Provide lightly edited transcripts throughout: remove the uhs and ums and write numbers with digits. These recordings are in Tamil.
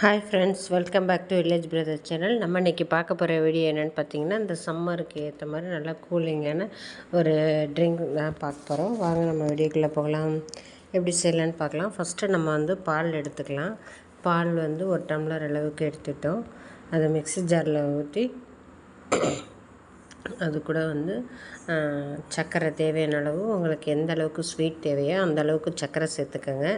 Hi friends, welcome back to village brother channel. நம்ம இன்றைக்கி பார்க்க போகிற வீடியோ என்னென்னு பார்த்தீங்கன்னா, இந்த சம்மருக்கு ஏற்ற மாதிரி நல்லா கூலிங்கான ஒரு ட்ரிங்க் தான் பார்க்க போகிறோம். வாங்க நம்ம வீடியோக்குள்ளே போகலாம். எப்படி செய்யலான்னு பார்க்கலாம். ஃபஸ்ட்டு நம்ம பால் எடுத்துக்கலாம். பால் ஒரு டம்ளர் அளவுக்கு எடுத்துட்டோம். அதை மிக்ஸி ஜாரில் ஊற்றி அது கூட சர்க்கரை தேவையான அளவு, உங்களுக்கு எந்த அளவுக்கு ஸ்வீட் தேவையோ அந்த அளவுக்கு சர்க்கரை சேர்த்துக்கோங்க.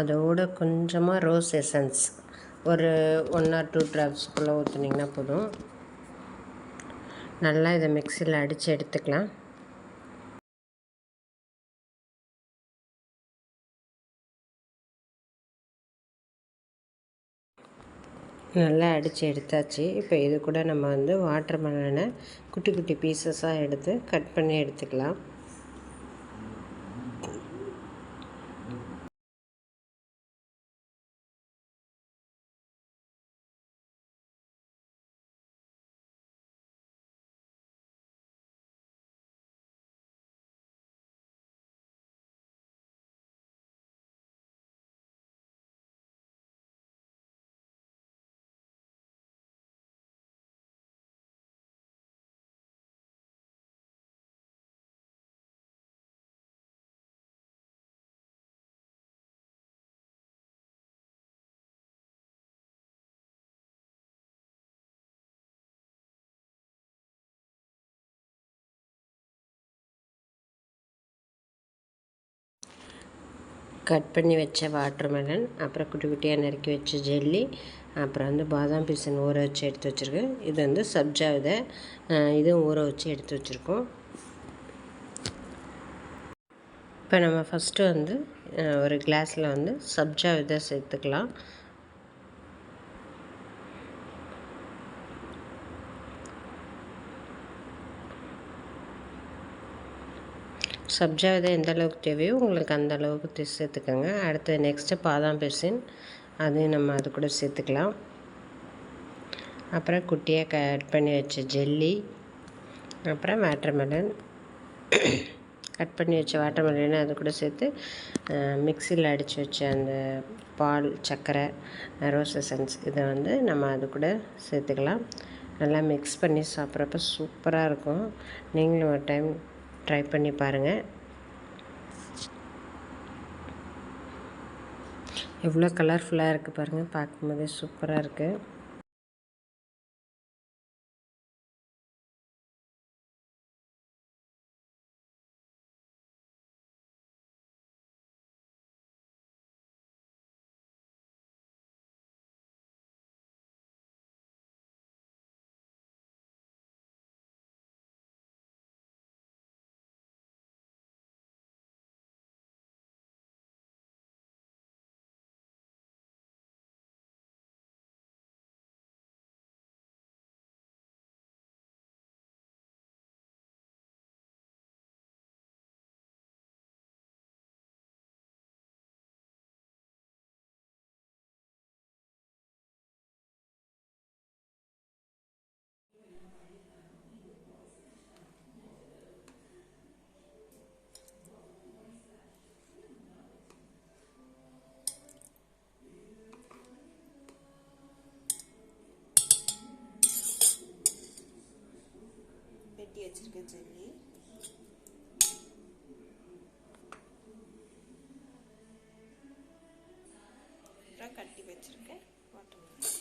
அதோட கொஞ்சமாக ரோஸ் எசன்ஸ் ஒரு 1 or 2 ட்ராப்ஸ்க்குள்ளே ஊற்றுனீங்கன்னா போதும். நல்லா இதை மிக்சியில் அடித்து எடுத்துக்கலாம். நல்லா அடித்து எடுத்தாச்சு. இப்போ இது கூட நம்ம வாட்டர் மெலனை குட்டி குட்டி பீசஸாக எடுத்து கட் பண்ணி எடுத்துக்கலாம். கட் பண்ணி வச்ச வாட்டர்மெலன், அப்புறம் குட்டி குட்டியாக நறுக்கி வச்ச ஜெல்லி, அப்புறம் பாதாம் பீசன் ஊற வச்சு எடுத்து வச்சுருக்கேன். இது சப்ஜா விதை, இதுவும் ஊற வச்சு எடுத்து வச்சுருக்கோம். இப்போ நம்ம ஃபஸ்ட்டு ஒரு கிளாஸில் சப்ஜா விதை சேர்த்துக்கலாம். சப்ஜா விதை எந்த அளவுக்கு தேவையோ உங்களுக்கு அந்த அளவுக்கு சேர்த்துக்கோங்க. அடுத்து நெக்ஸ்ட்டு பாதாம் பிசின், அதையும் நம்ம அது கூட சேர்த்துக்கலாம். அப்புறம் குட்டியாக கட் பண்ணி வச்ச ஜெல்லி, அப்புறம் வாட்டர்மெலன், கட் பண்ணி வச்ச வாட்டர்மெலனை அது கூட சேர்த்து மிக்சியில் அடித்து வச்ச அந்த பால், சர்க்கரை, ரோஸ் எசன்ஸ் இதை நம்ம அது கூட சேர்த்துக்கலாம். நல்லா மிக்ஸ் பண்ணி சாப்பிட்றப்ப சூப்பராக இருக்கும். நீங்களும் ஒரு டைம் ட்ரை பண்ணி பாருங்கள். எவ்வளோ கலர்ஃபுல்லாக இருக்குது பாருங்கள், பார்க்கும்போதே சூப்பராக இருக்குது. வெட்டி வச்சிருக்க ஜெல்லி, அப்புறம் கட்டி வச்சிருக்கேன் வாட்டர்மெலன்.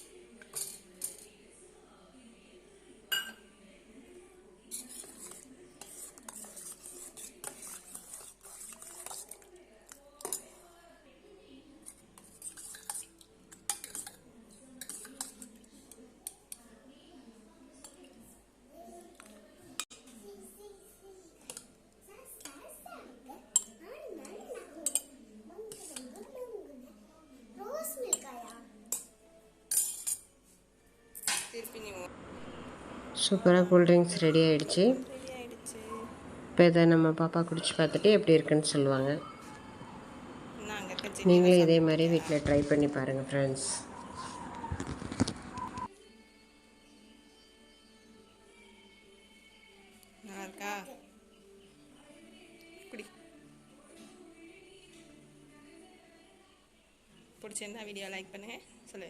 சூப்பராக கூல்ட்ரிங்க்ஸ் ரெடி ஆகிடுச்சு. இப்போ இதை நம்ம பாப்பா குடிச்சு பார்த்துட்டு எப்படி இருக்குன்னு சொல்லுவாங்க. நீங்களும் இதே மாதிரி வீட்டில் ட்ரை பண்ணி பாருங்கள் ஃப்ரெண்ட்ஸ். நல்லா இருக்கா? குடி. பிடிச்சிருந்தா வீடியோ லைக் பண்ணுங்கள் சொல்லு.